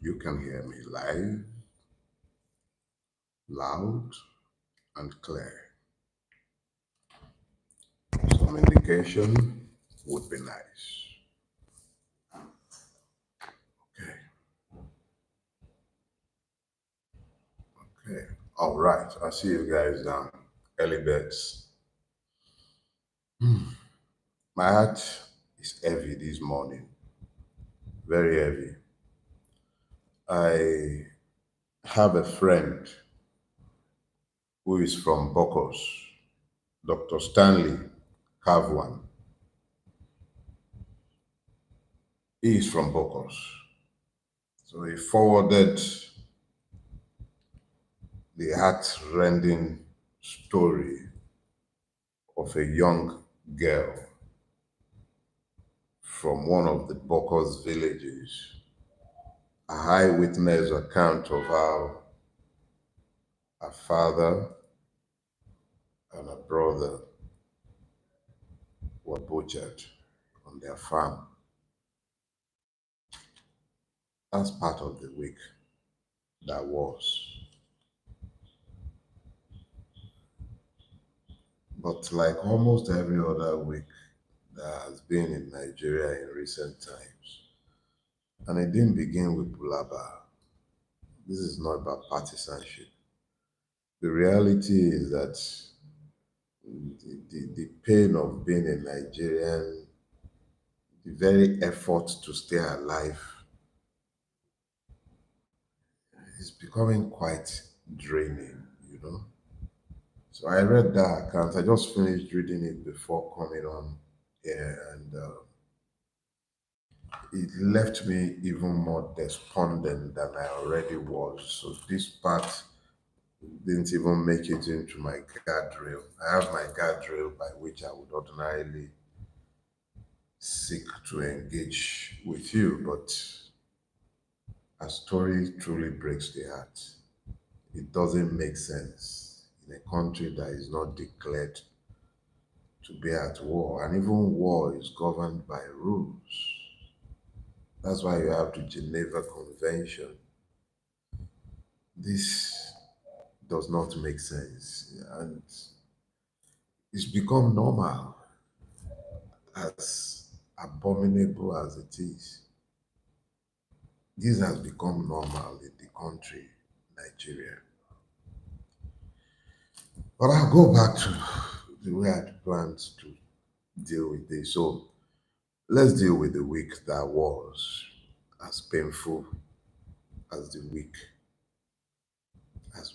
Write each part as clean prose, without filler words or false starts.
you can hear me live, loud, and clear. Some indication would be nice. Okay, okay. All right, I see you guys down. Early birds. My heart is heavy this morning, very heavy. I have a friend who is from Bokos, Dr. Stanley Kavwan. He is from Bokos. So he forwarded the heart-rending story of a young girl from one of the Bokos villages, a eyewitness account of how a father and a brother were butchered on their farm. That's part of the week that was. But like almost every other week that has been in Nigeria in recent times, and it didn't begin with Bulaba. This is not about partisanship. The reality is that the pain of being a Nigerian, the very effort to stay alive is becoming quite draining, you know. So I read that account. I just finished reading it before coming on here, and it left me even more despondent than I already was. So this part didn't even make it into my guardrail. I have my guardrail by which I would ordinarily seek to engage with you, but a story truly breaks the heart. It doesn't make sense in a country that is not declared to be at war, and even war is governed by rules. That's why you have the Geneva Convention. This does not make sense, and it's become normal, as abominable as it is. This has become normal in the country, Nigeria. But I'll go back to the way I had planned to deal with this. So let's deal with the week that was, as painful as the week as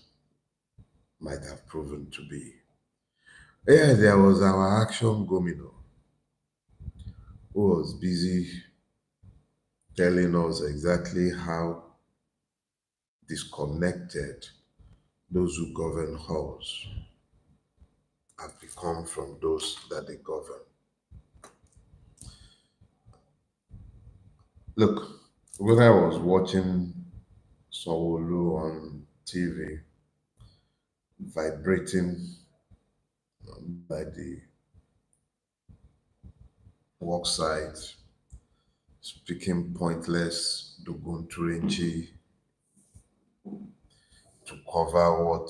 might have proven to be. Yeah, there was our action gomino who was busy telling us exactly how disconnected those who govern us have become from those that they govern. Look, when I was watching Sawolu on TV, vibrating by the worksite, speaking pointless Dugunturinchi to cover what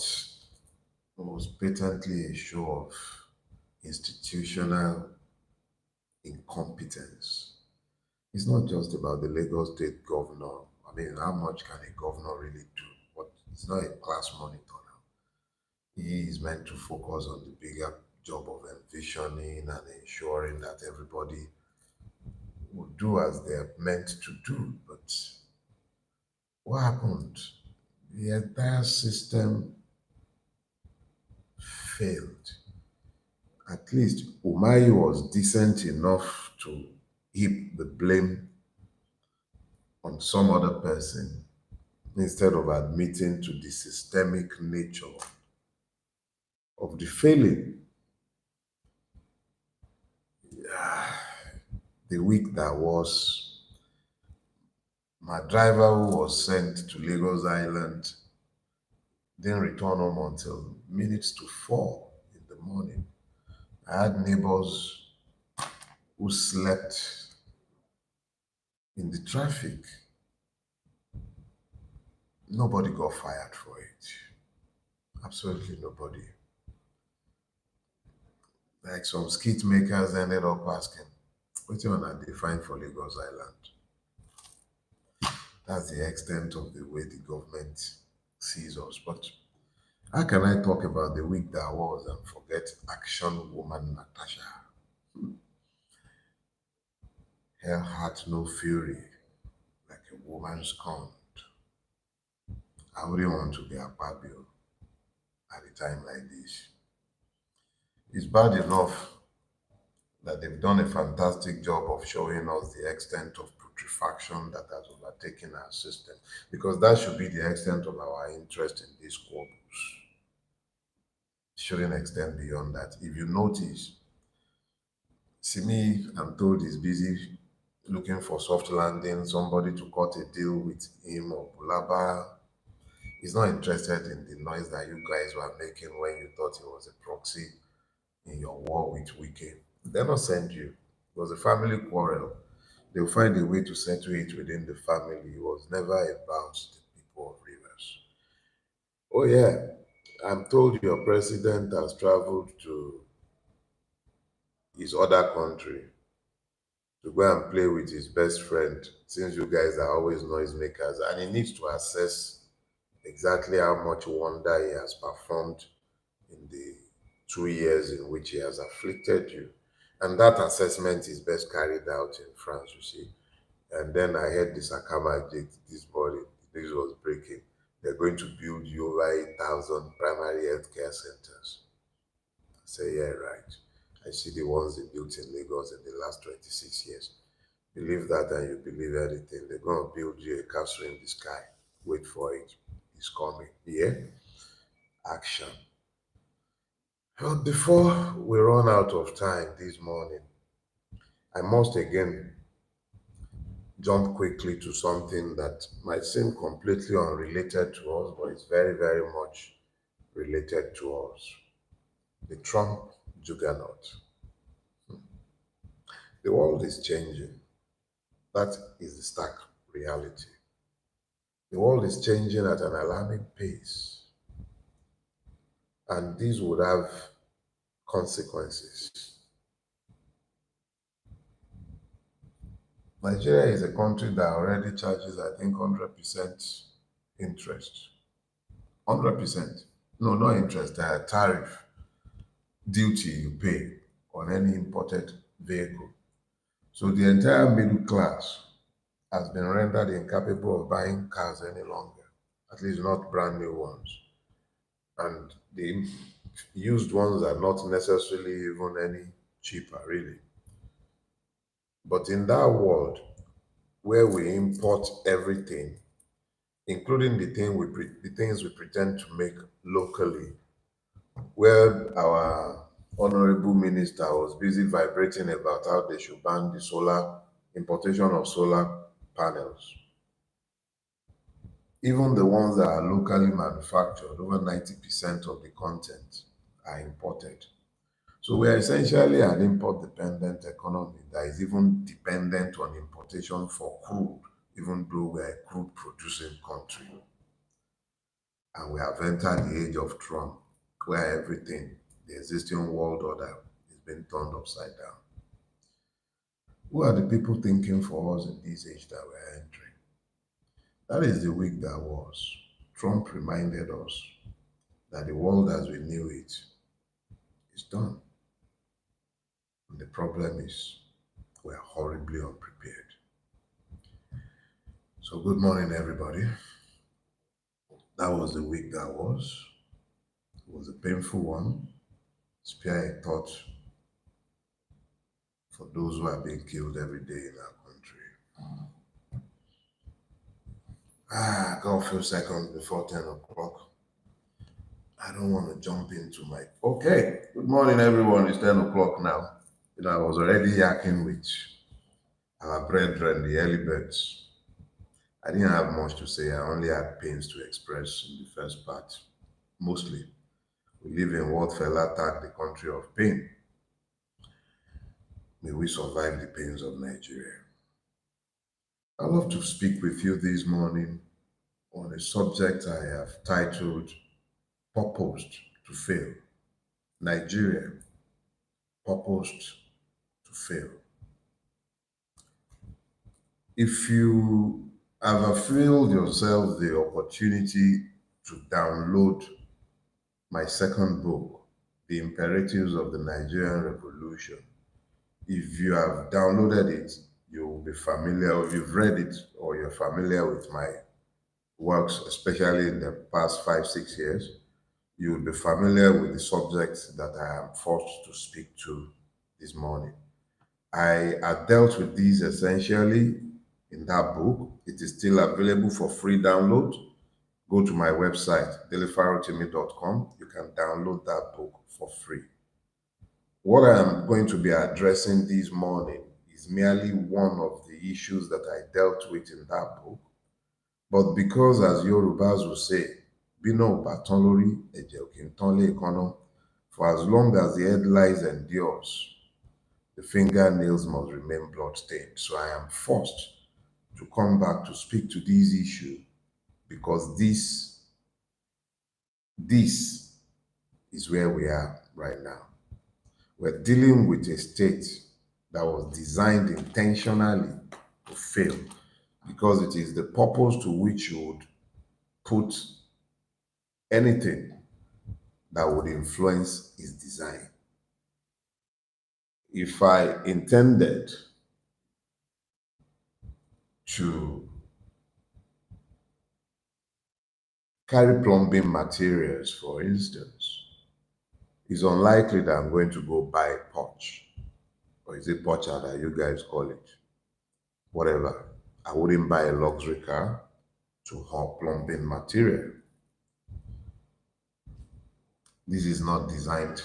was patently a show of institutional incompetence. It's not just about the Lagos State governor. I mean, how much can a governor really do? But it's not a class monitor now. He is meant to focus on the bigger job of envisioning and ensuring that everybody will do as they're meant to do. But what happened? The entire system failed. At least Umayi was decent enough to heap the blame on some other person instead of admitting to the systemic nature of the failing. The week that was, my driver who was sent to Lagos Island didn't return home until minutes to 4 in the morning. I had neighbors who slept in the traffic. Nobody got fired for it. Absolutely nobody. Like some skit makers ended up asking, what you want to define for Lagos Island? That's the extent of the way the government sees us. But how can I talk about the week that was and forget action woman Natasha? Hell had no fury, like a woman scorned. I wouldn't want to be a Pabio at a time like this. It's bad enough that they've done a fantastic job of showing us the extent of putrefaction that has overtaken our system, because that should be the extent of our interest in these squabbles. It shouldn't extend beyond that. If you notice, Simi, I'm told, is busy looking for soft landing, somebody to cut a deal with him or Bulaba. He's not interested in the noise that you guys were making when you thought he was a proxy in your war with Wike. They're not send you. It was a family quarrel. They'll find a way to settle it within the family. It was never about the people of Rivers. Oh, yeah. I'm told your president has traveled to his other country to go and play with his best friend, since you guys are always noisemakers, and he needs to assess exactly how much wonder he has performed in the 2 years in which he has afflicted you. And that assessment is best carried out in France, you see. And then I heard this Akama Jake this morning, this was breaking. They're going to build you over 8,000 primary healthcare centers. I say, yeah, right. I see the ones they built in Lagos in the last 26 years. Believe that and you believe anything. They're going to build you a castle in the sky. Wait for it. It's coming. Yeah? Action. But before we run out of time this morning, I must again jump quickly to something that might seem completely unrelated to us, but it's very, very much related to us. The Trump juggernaut. The world is changing. That is the stark reality. The world is changing at an alarming pace, and these would have consequences. Nigeria is a country that already charges, I think, 100% interest. 100%. No, not interest, tariff, duty you pay on any imported vehicle. So the entire middle class has been rendered incapable of buying cars any longer, at least not brand new ones. And the used ones are not necessarily even any cheaper, really. But in that world where we import everything, including the things we pretend to make locally, where our honorable minister was busy vibrating about how they should ban the solar importation of solar panels. Even the ones that are locally manufactured, over 90% of the content are imported. So we are essentially an import-dependent economy that is even dependent on importation for crude, even though we are a crude-producing country. And we have entered the age of Trump, where everything, the existing world order, is being turned upside down. Who are the people thinking for us in this age that we're entering? That is the week that was. Trump reminded us that the world as we knew it is done. And the problem is we're horribly unprepared. So good morning, everybody. That was the week that was. It was a painful one. Spare a thought for those who are being killed every day in our country. I got a few seconds before 10 o'clock. I don't want to jump into my... Okay, good morning, everyone. It's 10 o'clock now. I was already yakking with our brethren, the early birds. I didn't have much to say. I only had pains to express in the first part. Mostly, we live in what fella tagged the country of pain. May we survive the pains of Nigeria. I'd love to speak with you this morning on a subject I have titled Purposed to Fail. Nigeria, purposed to fail. If you have availed yourself the opportunity to download my second book, The Imperatives of the Nigerian Revolution, if you have downloaded it, you will be familiar, or you've read it, or you're familiar with my works, especially in the past 5, 6 years, you will be familiar with the subjects that I am forced to speak to this morning. I have dealt with these essentially in that book. It is still available for free download. Go to my website, delefarotimi.com. You can download that book for free. What I am going to be addressing this morning is merely one of the issues that I dealt with in that book. But because, as Yorubas will say, Bino Batonlori Ejeokintonle Ekono, for as long as the headlines endures, the fingernails must remain bloodstained. So I am forced to come back to speak to this issue because this is where we are right now. We're dealing with a state that was designed intentionally to fail because it is the purpose to which you would put anything that would influence its design. If I intended to carry plumbing materials, for instance, it's unlikely that I'm going to go buy porch, or is it porcher that you guys call it? Whatever. I wouldn't buy a luxury car to haul plumbing material. This is not designed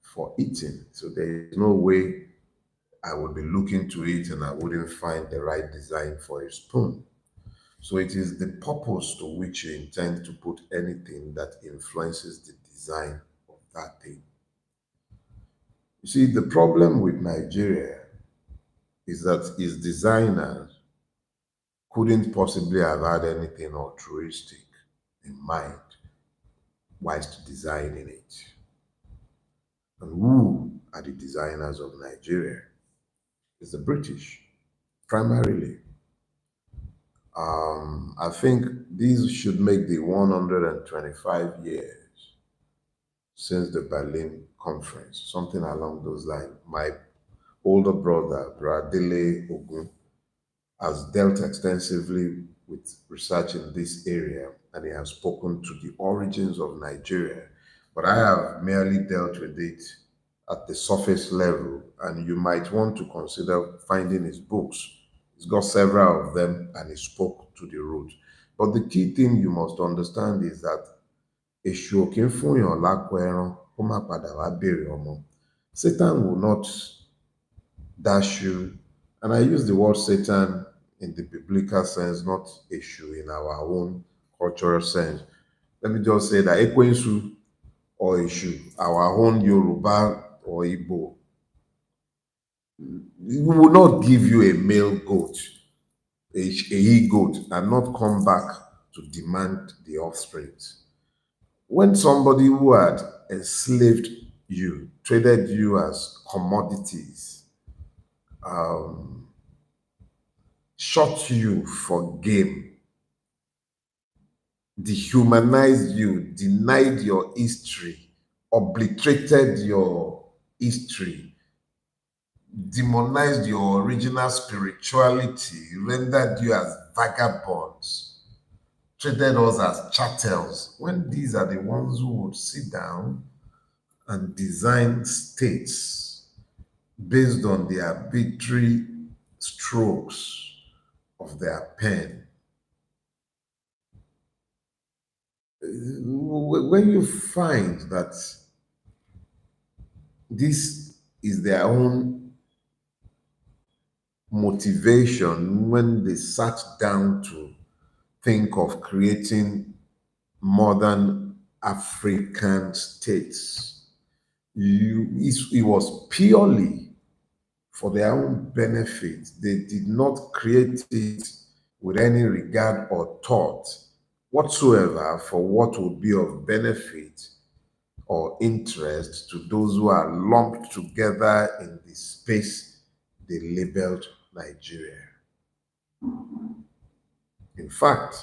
for eating, so there is no way I would be looking to it and I wouldn't find the right design for a spoon. So it is the purpose to which you intend to put anything that influences the design of that thing. You see, the problem with Nigeria is that its designers couldn't possibly have had anything altruistic in mind whilst designing it. And who are the designers of Nigeria? It's the British, primarily. I think these should make the 125 years since the Berlin Conference, something along those lines. My older brother, Dele, has dealt extensively with research in this area and he has spoken to the origins of Nigeria. But I have merely dealt with it at the surface level, and you might want to consider finding his books. He's got several of them and he spoke to the root. But the key thing you must understand is that èṣù ò kí ń fúnyàn lápò ẹran kó má padà wá béèrè ọmọ. Satan will not dash you, and I use the word Satan in the biblical sense, not èṣù in our own cultural sense. Let me just say that Ekwensu or èṣù, our own Yoruba or Igbo, he will not give you a male goat, a he-goat, and not come back to demand the offspring. When somebody who had enslaved you, traded you as commodities, shot you for game, dehumanized you, denied your history, obliterated your history, demonized your original spirituality, rendered you as vagabonds, treated us as chattels, when these are the ones who would sit down and design states based on the arbitrary strokes of their pen. When you find that this is their own motivation when they sat down to think of creating modern African states, it was purely for their own benefit. They did not create it with any regard or thought whatsoever for what would be of benefit or interest to those who are lumped together in the space they labeled Nigeria. In fact,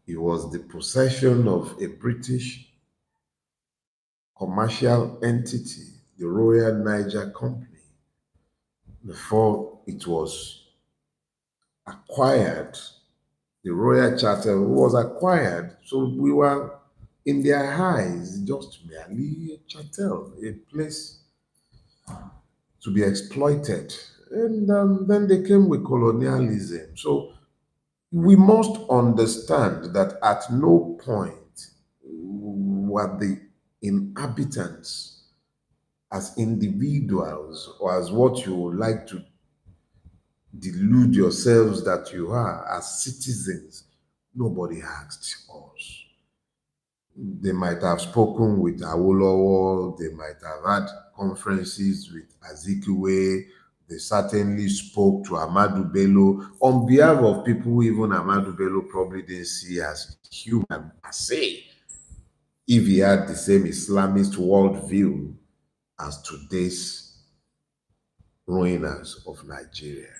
it was the possession of a British commercial entity, the Royal Niger Company, before it was acquired. The Royal Charter was acquired, so we were in their eyes just merely a chattel, a place to be exploited. And then they came with colonialism. So we must understand that at no point were the inhabitants as individuals or as what you would like to delude yourselves that you are as citizens. Nobody asked us. They might have spoken with Awolowo, they might have had conferences with Azikiwe, they certainly spoke to Amadu Bello on behalf of people who even Amadu Bello probably didn't see as human per se, if he had the same Islamist worldview as today's ruiners of Nigeria.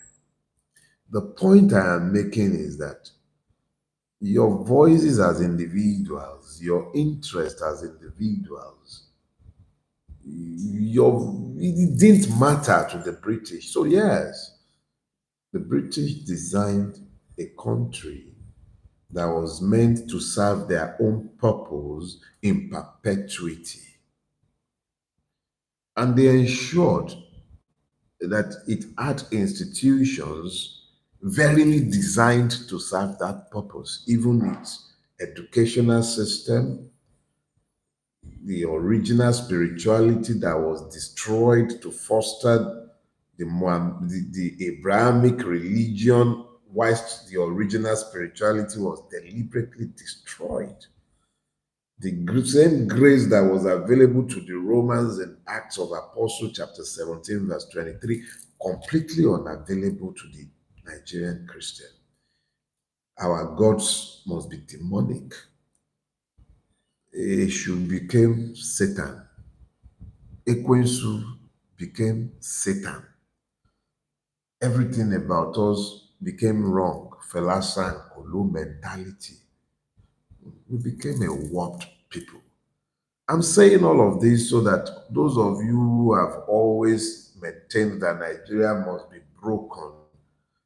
The point I am making is that your voices as individuals, your interest as individuals, it didn't matter to the British. So yes, the British designed a country that was meant to serve their own purpose in perpetuity. And they ensured that it had institutions verily designed to serve that purpose, even its educational system, the original spirituality that was destroyed to foster the Abrahamic religion, whilst the original spirituality was deliberately destroyed. The same grace that was available to the Romans in Acts of Apostles, chapter 17, verse 23, completely unavailable to the Nigerian Christian. Our gods must be demonic. Eshu became Satan. Ekwensu became Satan. Everything about us became wrong. Felasa and Kolo mentality. We became a warped people. I'm saying all of this so that those of you who have always maintained that Nigeria must be broken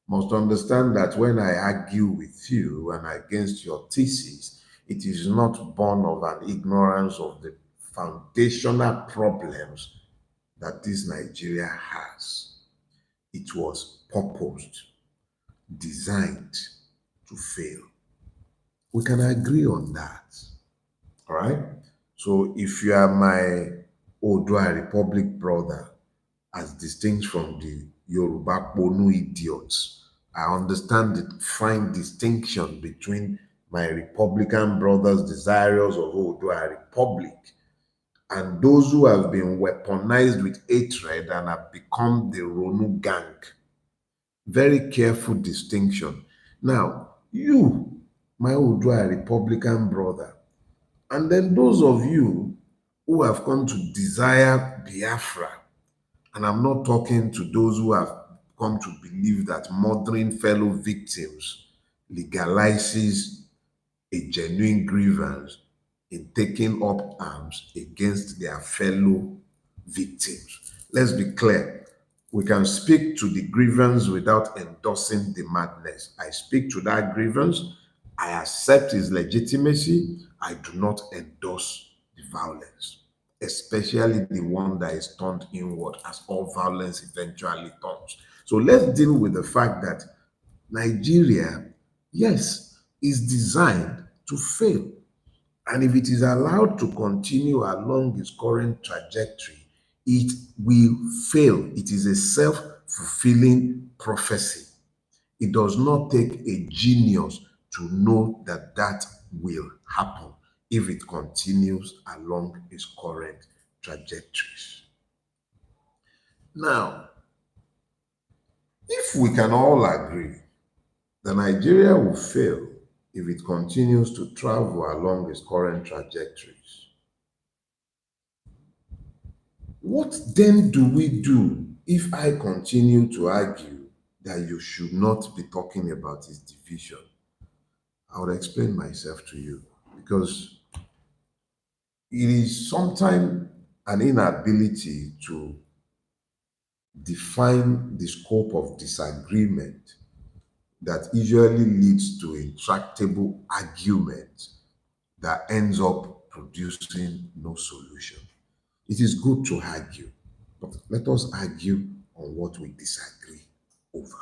must understand that when I argue with you and against your thesis, it is not born of an ignorance of the foundational problems that this Nigeria has. It was purposed, designed to fail. We can agree on that. All right? So if you are my Odua Republic brother, as distinct from the Yoruba Ponu idiots, I understand the fine distinction between my Republican brothers desirous of Odua Republic and those who have been weaponized with hatred and have become the Ronu gang. Very careful distinction. Now, you, my Odua Republican brother, and then those of you who have come to desire Biafra, and I'm not talking to those who have come to believe that murdering fellow victims legalizes a genuine grievance in taking up arms against their fellow victims. Let's be clear. We can speak to the grievance without endorsing the madness. I speak to that grievance. I accept its legitimacy. I do not endorse the violence, especially the one that is turned inward, as all violence eventually turns. So let's deal with the fact that Nigeria, yes, is designed to fail. And if it is allowed to continue along its current trajectory, it will fail. It is a self fulfilling prophecy. It does not take a genius to know that that will happen if it continues along its current trajectories. Now, if we can all agree that Nigeria will fail if it continues to travel along its current trajectories. What then do we do if I continue to argue that you should not be talking about its division? I will explain myself to you because it is sometimes an inability to define the scope of disagreement that usually leads to intractable argument that ends up producing no solution. It is good to argue, but let us argue on what we disagree over.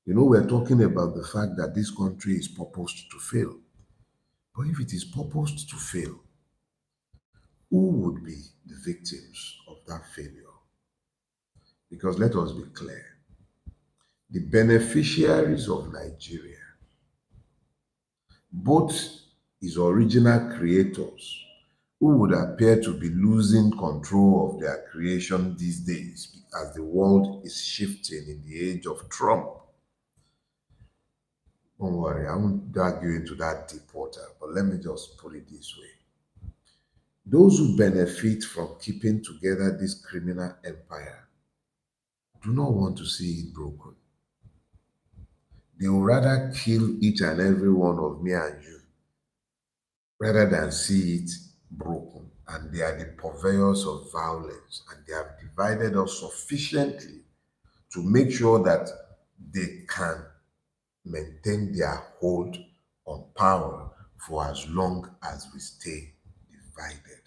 You know, we're talking about the fact that this country is purposed to fail. But if it is purposed to fail, who would be the victims of that failure? Because let us be clear, the beneficiaries of Nigeria, both its original creators, who would appear to be losing control of their creation these days as the world is shifting in the age of Trump. Don't worry, I won't drag you into that deep water, but let me just put it this way. Those who benefit from keeping together this criminal empire do not want to see it broken. They would rather kill each and every one of me and you rather than see it broken. And they are the purveyors of violence, and they have divided us sufficiently to make sure that they can maintain their hold on power for as long as we stay divided.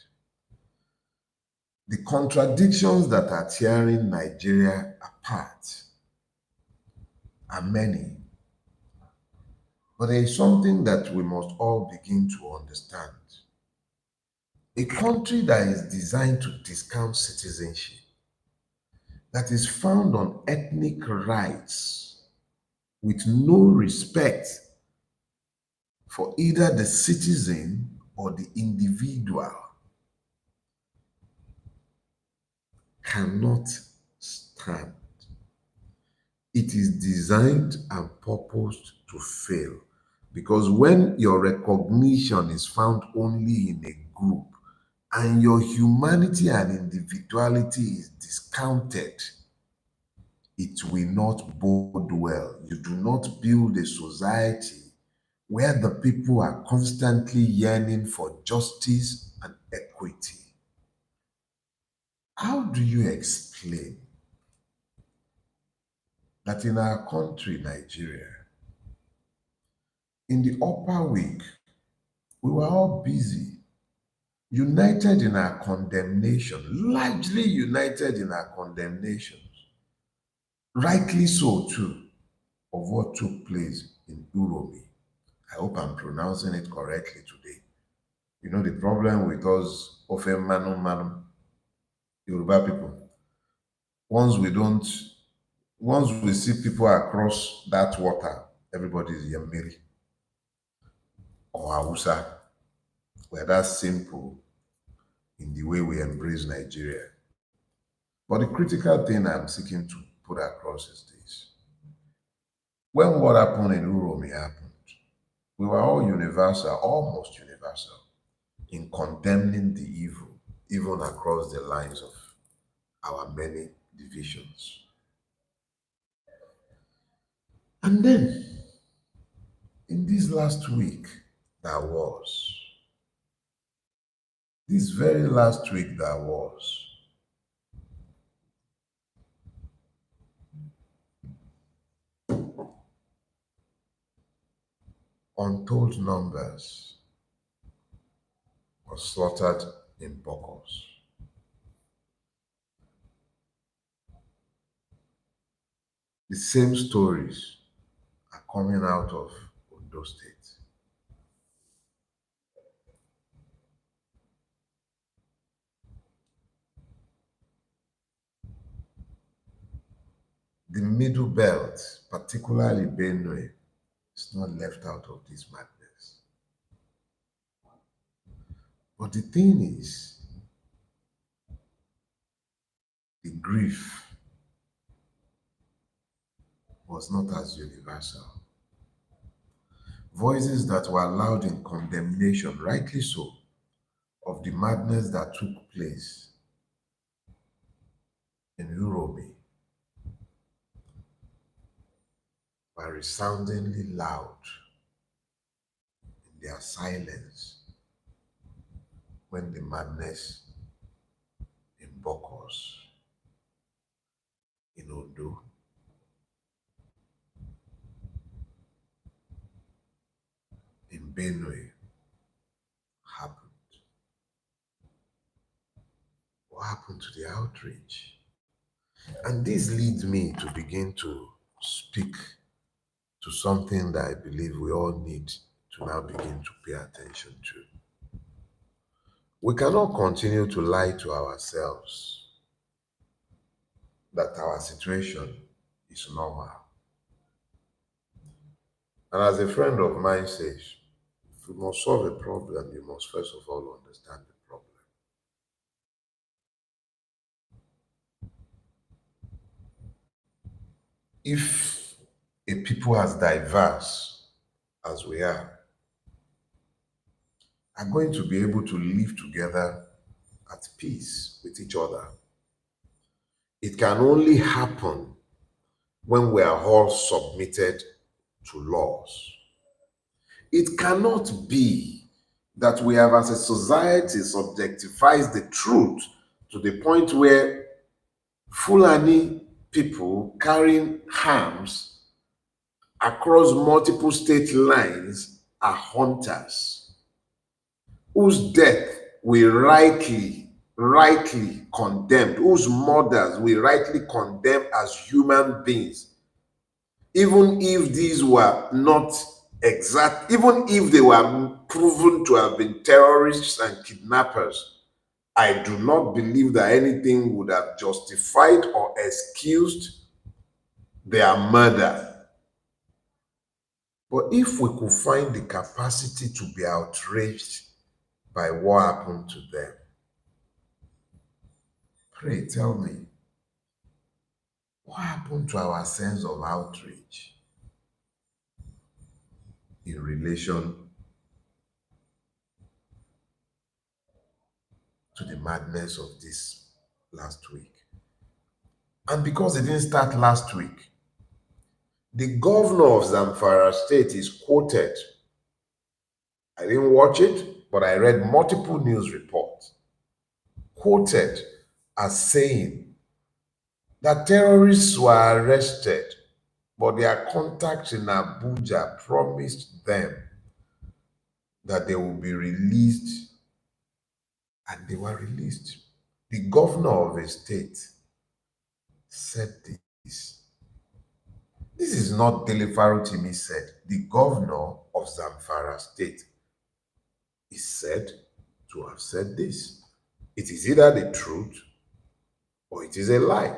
The contradictions that are tearing Nigeria apart are many, but there is something that we must all begin to understand. A country that is designed to discount citizenship, that is found on ethnic rights with no respect for either the citizen or the individual, cannot stand. It is designed and purposed to fail because when your recognition is found only in a group and your humanity and individuality is discounted, it will not bode well. You do not build a society where the people are constantly yearning for justice and equity. How do you explain that in our country, Nigeria, in the upper week, we were all busy, united in our condemnation, largely united in our condemnations, rightly so too, of what took place in Uromi. I hope I'm pronouncing it correctly today. You know, the problem with us, Ofe Manu Manu, Yoruba people, once we don't, once we see people across that water, everybody is Yemiri or Hausa. We're that simple in the way we embrace Nigeria. But the critical thing I'm seeking to put across is this. When what happened in Uromi happened, we were all universal, almost universal, in condemning the evil, even across the lines of our many divisions. And then, in this last week that was, this very last week that was, untold numbers were slaughtered in Bokos. The same stories are coming out of Ondo State. The middle belt, particularly Benue, is not left out of this madness. But the thing is, the grief was not as universal. Voices that were loud in condemnation, rightly so, of the madness that took place in Europe were resoundingly loud in their silence when the madness in Bokos, in Ondo, in Benue happened. What happened to the outreach? And this leads me to begin to speak to something that I believe we all need to now begin to pay attention to. We cannot continue to lie to ourselves that our situation is normal. And as a friend of mine says, if you must solve a problem, you must first of all understand the problem. If a people as diverse as we are going to be able to live together at peace with each other, it can only happen when we are all submitted to laws. It cannot be that we have, as a society, subjectifies the truth to the point where Fulani people carrying arms across multiple state lines are hunters whose death we rightly condemn, whose murders we rightly condemn as human beings, even if these were not exact, even if they were proven to have been terrorists and kidnappers. I do not believe that anything would have justified or excused their murder. But if we could find the capacity to be outraged by what happened to them, pray tell me, what happened to our sense of outrage in relation to the madness of this last week? And because it didn't start last week, the governor of Zamfara State is quoted. I didn't watch it, but I read multiple news reports, quoted as saying that terrorists were arrested, but their contacts in Abuja promised them that they will be released, and they were released. The governor of a state said this. This is not Dele Farotimi said. The governor of Zamfara State is said to have said this. It is either the truth or it is a lie.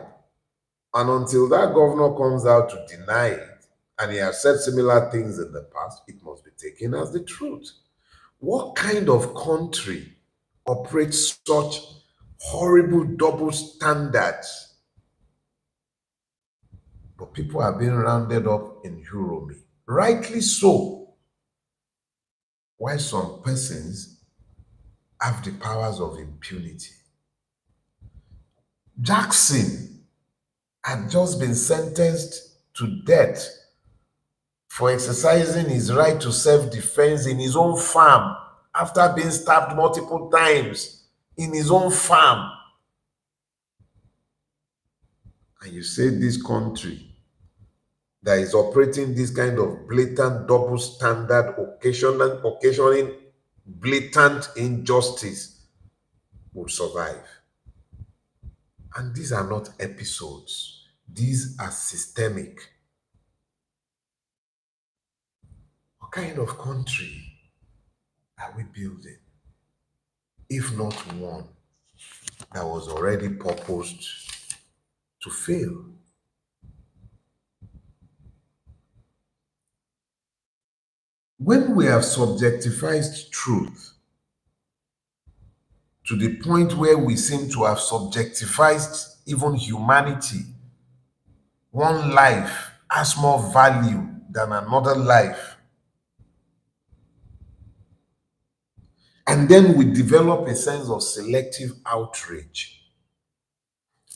And until that governor comes out to deny it, and he has said similar things in the past, it must be taken as the truth. What kind of country operates such horrible double standards? But people are being rounded up in Uromi, rightly so. Why some persons have the powers of impunity. Jackson had just been sentenced to death for exercising his right to self-defense in his own farm after being stabbed multiple times in his own farm. And you say this country that is operating this kind of blatant double standard, occasioning blatant injustice would survive. And these are not episodes. These are systemic. What kind of country are we building, if not one that was already purposed to fail? When we have subjectified truth to the point where we seem to have subjectified even humanity, one life has more value than another life, And then we develop a sense of selective outrage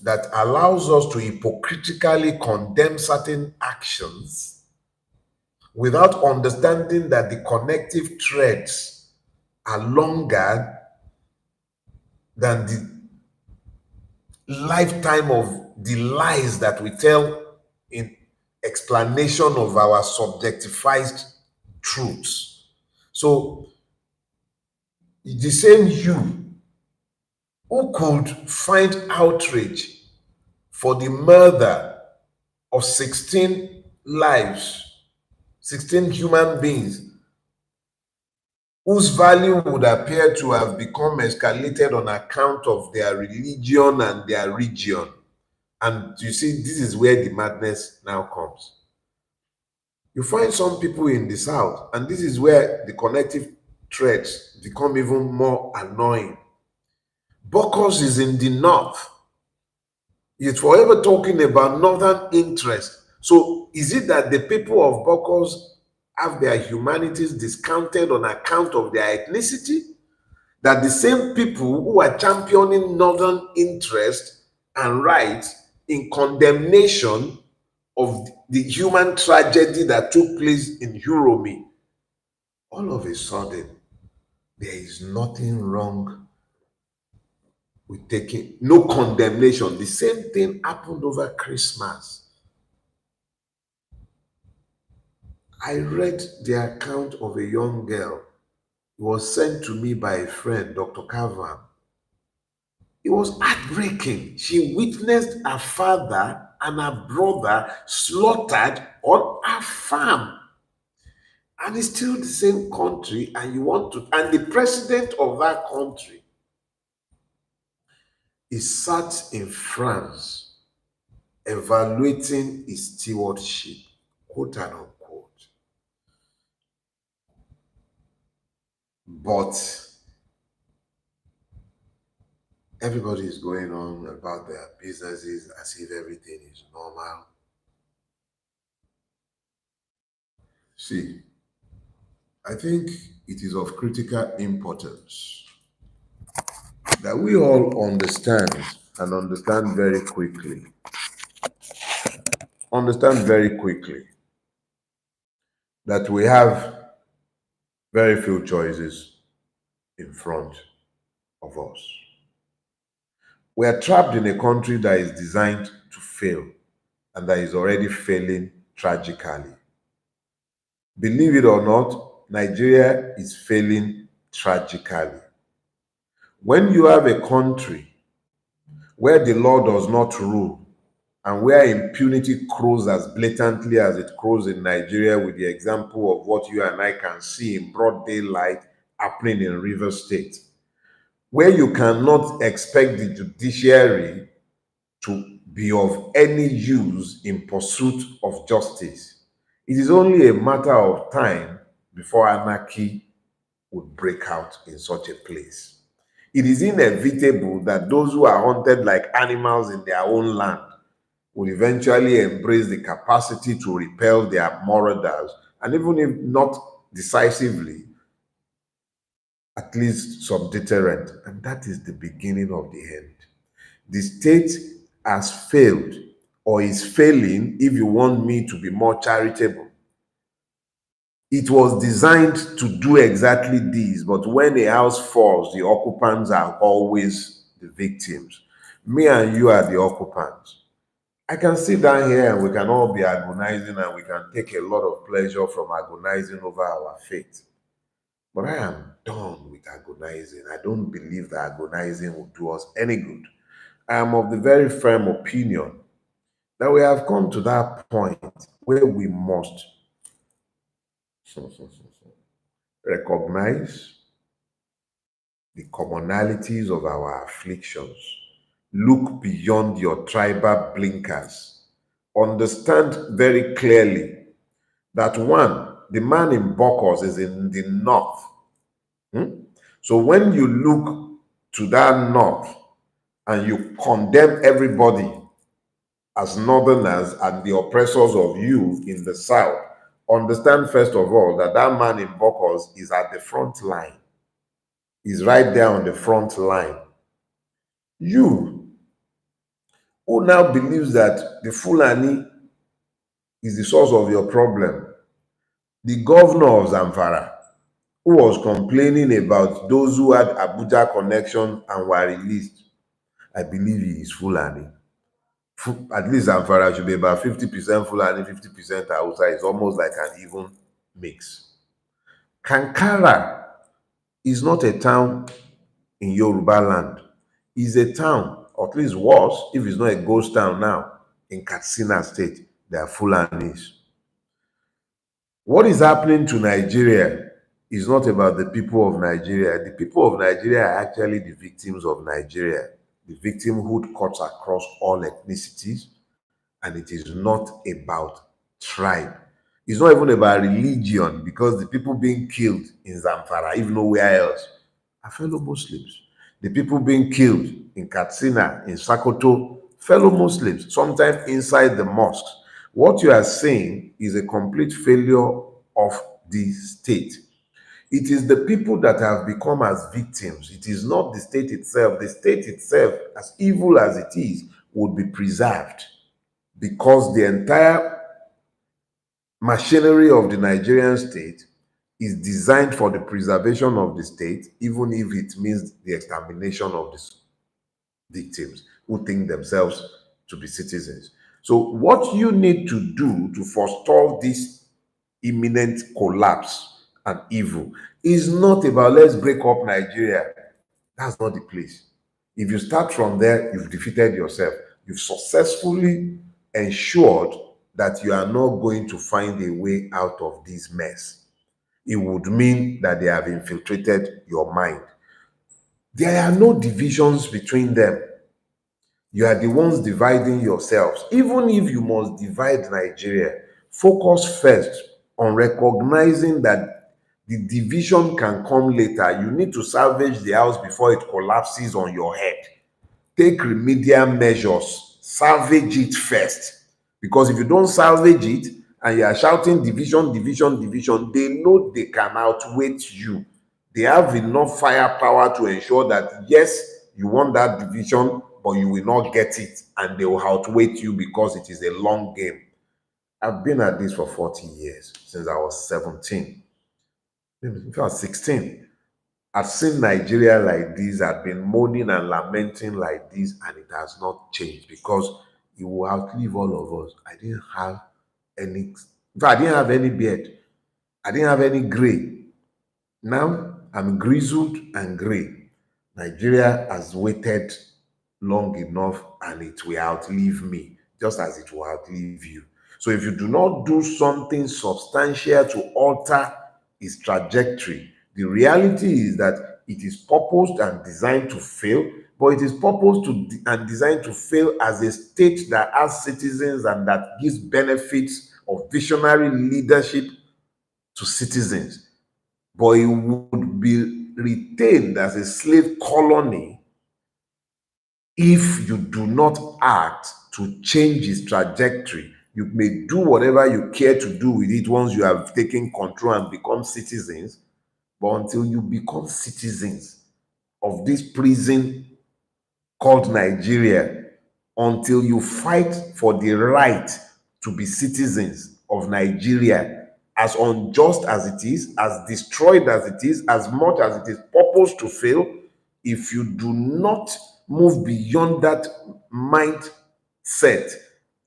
that allows us to hypocritically condemn certain actions without understanding that the connective threads are longer than the lifetime of the lies that we tell in explanation of our subjectified truths. So the same you who could find outrage for the murder of 16 lives, 16 human beings, whose value would appear to have become escalated on account of their religion and their region. And you see, this is where the madness now comes. You find some people in the South, and this is where the connective threads become even more annoying. Bokos is in the North. It's forever talking about Northern interest. So is it that the people of Bokos have their humanities discounted on account of their ethnicity? That the same people who are championing Northern interest and rights in condemnation of the human tragedy that took place in Uromi, all of a sudden, there is nothing wrong with taking, no condemnation. The same thing happened over Christmas. I read the account of a young girl. It was sent to me by a friend, Dr. Kavan. It was heartbreaking. She witnessed her father and her brother slaughtered on her farm. And it's still the same country, and you want to, and the president of that country is sat in France evaluating his stewardship, quote and unquote. But everybody is going on about their businesses as if everything is normal. See, I think it is of critical importance that we all understand and understand very quickly that we have very few choices in front of us. We are trapped in a country that is designed to fail and that is already failing tragically. Believe it or not, Nigeria is failing tragically. When you have a country where the law does not rule and where impunity crows as blatantly as it crows in Nigeria, with the example of what you and I can see in broad daylight happening in Rivers State, where you cannot expect the judiciary to be of any use in pursuit of justice, it is only a matter of time before anarchy would break out in such a place. It is inevitable that those who are hunted like animals in their own land will eventually embrace the capacity to repel their marauders, and even if not decisively, at least some deterrent. And that is the beginning of the end. The state has failed or is failing, if you want me to be more charitable. It was designed to do exactly this, but when a house falls, the occupants are always the victims. Me and you are the occupants. I can sit down here and we can all be agonizing and we can take a lot of pleasure from agonizing over our fate. But I am done with agonizing. I don't believe that agonizing will do us any good. I am of the very firm opinion that we have come to that point where we must recognize the commonalities of our afflictions, look beyond your tribal blinkers, understand very clearly that one, the man in Bokos is in the north. So when you look to that north and you condemn everybody as northerners and the oppressors of you in the south, understand first of all that that man in Bokos is at the front line. is right there on the front line. You, who now believes that the Fulani is the source of your problem, the governor of Zamfara, who was complaining about those who had Abuja connection and were released, I believe he is Fulani. At least Zamfara should be about 50% Fulani, 50% Hausa. It's almost like an even mix. Kankara is not a town in Yoruba land. It's a town, or at least was, if it's not a ghost town now, in Katsina State. They are Fulanis. What is happening to Nigeria is not about the people of Nigeria. The people of Nigeria are actually the victims of Nigeria. The victimhood cuts across all ethnicities, and it is not about tribe. It's not even about religion, because the people being killed in Zamfara, even nowhere else, are fellow Muslims. The people being killed in Katsina, in Sokoto, fellow Muslims, sometimes inside the mosques. What you are saying is a complete failure of the state. It is the people that have become as victims. It is not the state itself. The state itself, as evil as it is, would be preserved, because the entire machinery of the Nigerian state is designed for the preservation of the state, even if it means the extermination of the victims who think themselves to be citizens. So, what you need to do to forestall this imminent collapse and evil is not about let's break up Nigeria. That's not the place. If you start from there, you've defeated yourself. You've successfully ensured that you are not going to find a way out of this mess. It would mean that they have infiltrated your mind. There are no divisions between them. You are the ones dividing yourselves. Even if you must divide Nigeria, focus first on recognizing that the division can come later. You need to salvage the house before it collapses on your head. Take remedial measures, salvage it first. Because if you don't salvage it and you are shouting division, division, division, they know they can outweight you. They have enough firepower to ensure that, yes, you want that division, but you will not get it, and they will outweight you because it is a long game. I've been at this for 40 years, since I was 17. In fact, 16. I've seen Nigeria like this, I've been moaning and lamenting like this, and it has not changed, because it will outlive all of us. I didn't have any, in fact, I didn't have any beard. I didn't have any gray. Now I'm grizzled and gray. Nigeria has waited long enough, and it will outlive me, just as it will outlive you. So if you do not do something substantial to alter its trajectory, the reality is that it is purposed and designed to fail, but it is purposed and designed to fail as a state that has citizens and that gives benefits of visionary leadership to citizens, but it would be retained as a slave colony if you do not act to change its trajectory. You may do whatever you care to do with it once you have taken control and become citizens, but until you become citizens of this prison called Nigeria, until you fight for the right to be citizens of Nigeria, as unjust as it is, as destroyed as it is, as much as it is purposed to fail, if you do not move beyond that mindset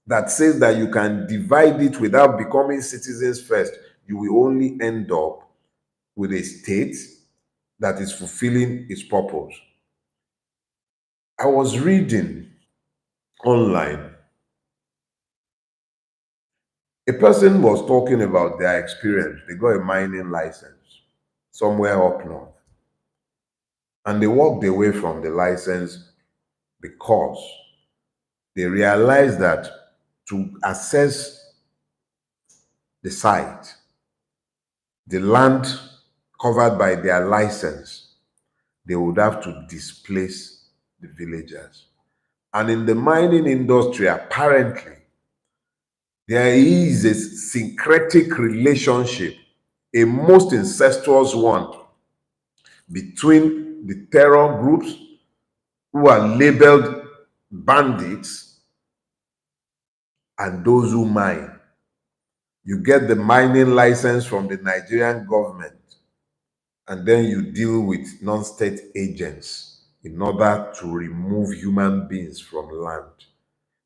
that says that you can divide it without becoming citizens first, you will only end up with a state that is fulfilling its purpose. I was reading online. A person was talking about their experience. They got a mining license somewhere up north, and they walked away from the license because they realized that to access the site, the land covered by their license, they would have to displace the villagers. And in the mining industry, apparently, there is a syncretic relationship, a most incestuous one, between the terror groups who are labeled bandits and those who mine. You get the mining license from the Nigerian government, and then you deal with non-state agents in order to remove human beings from land.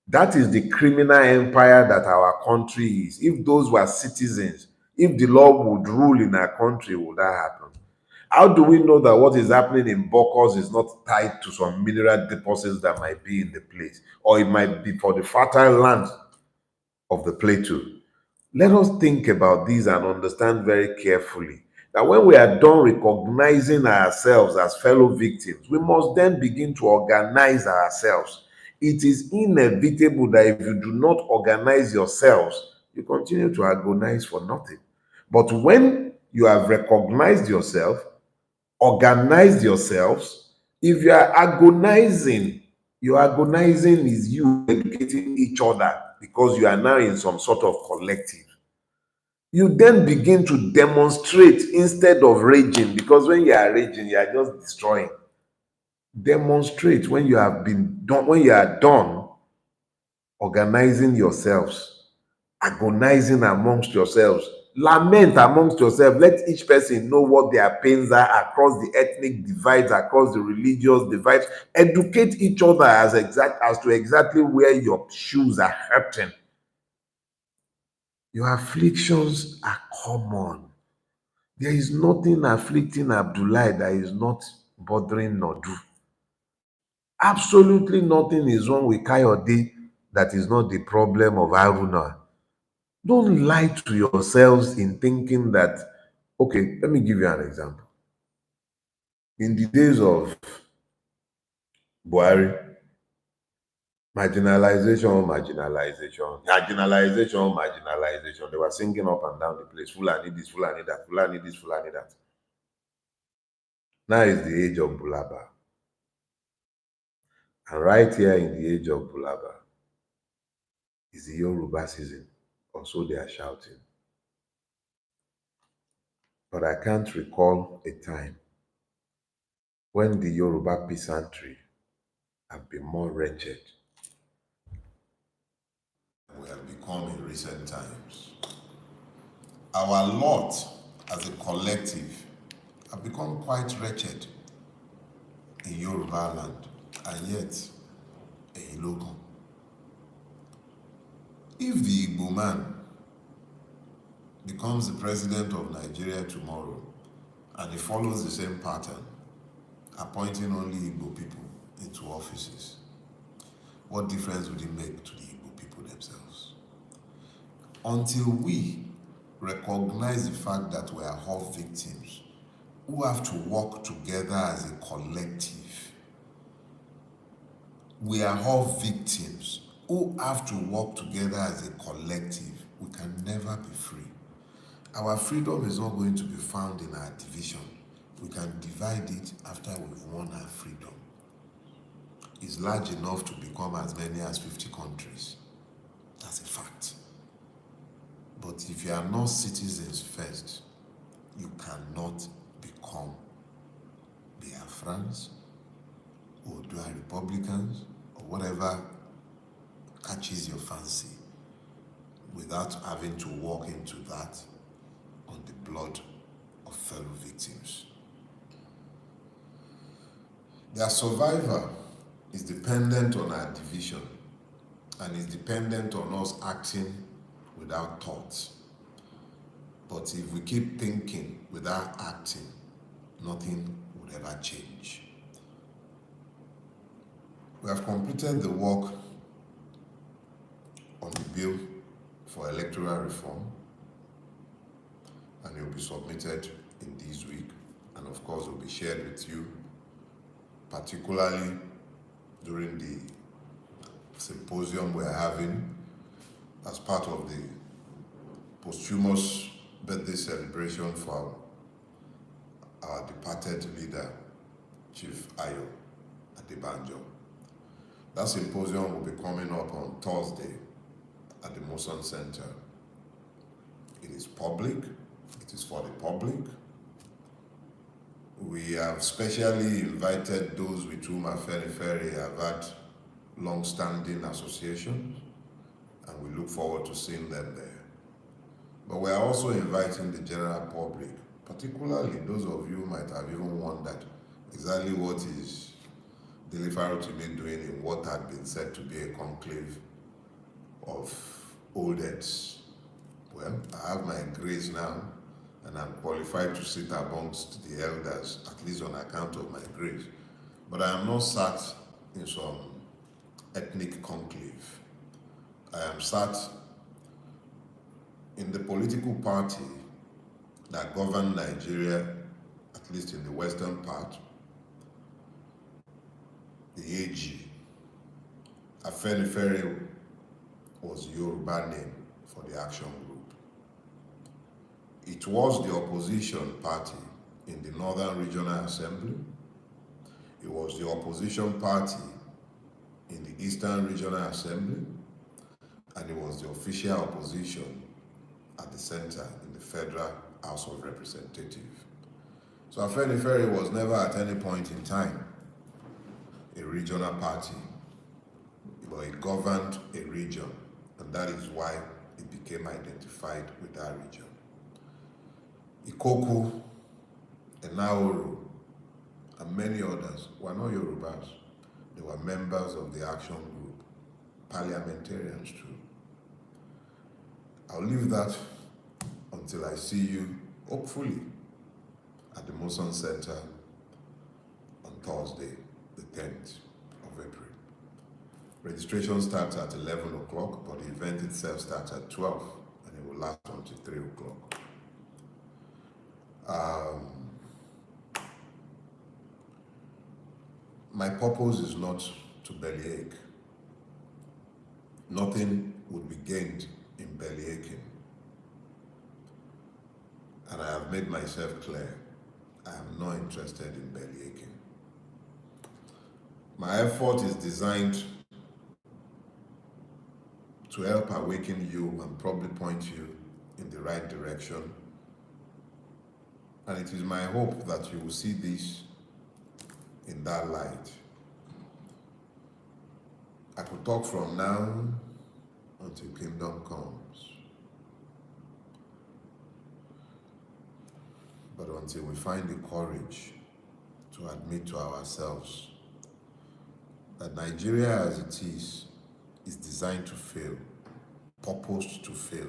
That is the criminal empire that our country is. If those were citizens, if the law would rule in our country, would that happen? How do we know that what is happening in Bokos is not tied to some mineral deposits that might be in the place, or it might be for the fertile land of the plateau? Let us think about these and understand very carefully that when we are done recognizing ourselves as fellow victims, we must then begin to organize ourselves. It is inevitable that if you do not organize yourselves, you continue to agonize for nothing. But when you have recognized yourself, organized yourselves, if you are agonizing, your agonizing is you educating each other because you are now in some sort of collective. You then begin to demonstrate instead of raging, because when you are raging, you are just destroying. Demonstrate when you have been done, when you are done organizing yourselves, agonizing amongst yourselves, lament amongst yourselves. Let each person know what their pains are across the ethnic divides, across the religious divides. Educate each other as to exactly where your shoes are hurting. Your afflictions are common. There is nothing afflicting Abdullah that is not bothering Nodu. Absolutely nothing is wrong with Kayode that is not the problem of Haruna. Don't lie to yourselves in thinking that, okay, let me give you an example. In the days of Buhari, marginalization, they were singing up and down the place, Fulani this, Fulani that, Fulani this, Fulani that. Now is the age of Bulaba. And right here in the age of Bulaba is the Yoruba season, or so they are shouting. But I can't recall a time when the Yoruba peasantry have been more wretched than we have become in recent times. Our lot as a collective have become quite wretched in Yoruba land, and yet in Ilokan. If the Igbo man becomes the president of Nigeria tomorrow and he follows the same pattern, appointing only Igbo people into offices, what difference would it make to the Igbo people themselves? Until we recognize the fact that we are all victims who have to work together as a collective, we are all victims who have to work together as a collective, we can never be free. Our freedom is not going to be found in our division. We can divide it after we've won our freedom. It's large enough to become as many as 50 countries. That's a fact. But if you are not citizens first, you cannot become Biafrans or Dua Republicans or whatever catches your fancy without having to walk into that on the blood of fellow victims. Their survival is dependent on our division and is dependent on us acting without thoughts. But if we keep thinking without acting, nothing would ever change. We have completed the work on the bill for electoral reform, and it will be submitted in this week, and of course will be shared with you, particularly during the symposium we're having as part of the posthumous birthday celebration for our departed leader, Chief Ayo Adebanjo. That symposium will be coming up on Thursday at the Moson Center. It is public, it is for the public. We We have specially invited those with whom Afenifere have had long-standing associations, and we look forward to seeing them there. But we are also inviting the general public, particularly those of you who might have even wondered exactly what is Dele Farotimi doing in what had been said to be a conclave of old heads. Well, I have my grace now, and I'm qualified to sit amongst the elders, at least on account of my grace. But I am not sat in some ethnic conclave. I am sat in the political party that governed Nigeria, at least in the western part, the AG. Afenifere was the Yoruba name for the action group. It was the opposition party in the Northern Regional Assembly. It was the opposition party in the Eastern Regional Assembly. And it was the official opposition at the center in the Federal House of Representatives. So Afenifere was never at any point in time a regional party, but it governed a region, and that is why it became identified with that region. Ikoku, Enaoro, and many others were not Yorubas. They were members of the action group, parliamentarians too. I'll leave that until I see you, hopefully, at the Moson Center on Thursday, the 10th of April. Registration starts at 11 o'clock, but the event itself starts at 12, and it will last until 3 o'clock. My purpose is not to bellyache. Nothing would be gained in bellyaching. And I have made myself clear, I am not interested in bellyaching. My effort is designed to help awaken you and probably point you in the right direction. And it is my hope that you will see this in that light. I could talk from now until kingdom comes. But until we find the courage to admit to ourselves that Nigeria as it is designed to fail, purposed to fail,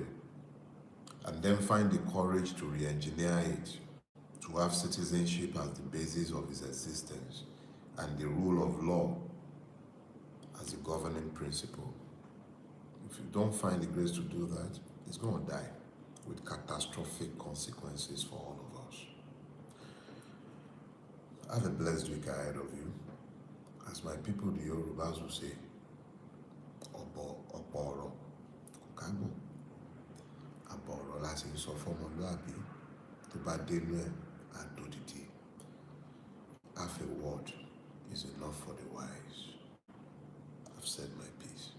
and then find the courage to re-engineer it, to have citizenship as the basis of its existence, and the rule of law as a governing principle. If you don't find the grace to do that, it's going to die with catastrophic consequences for all of us. Have a blessed week ahead of you. As my people, the Yorubas, will say, Oporo, Kokago, Aboro, láti sọ fọ́mọlúàbí, tó bá dénú ẹ̀, àdódìdí. Half a word is enough for the wise. I've said my piece.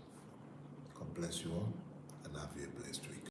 God bless you all.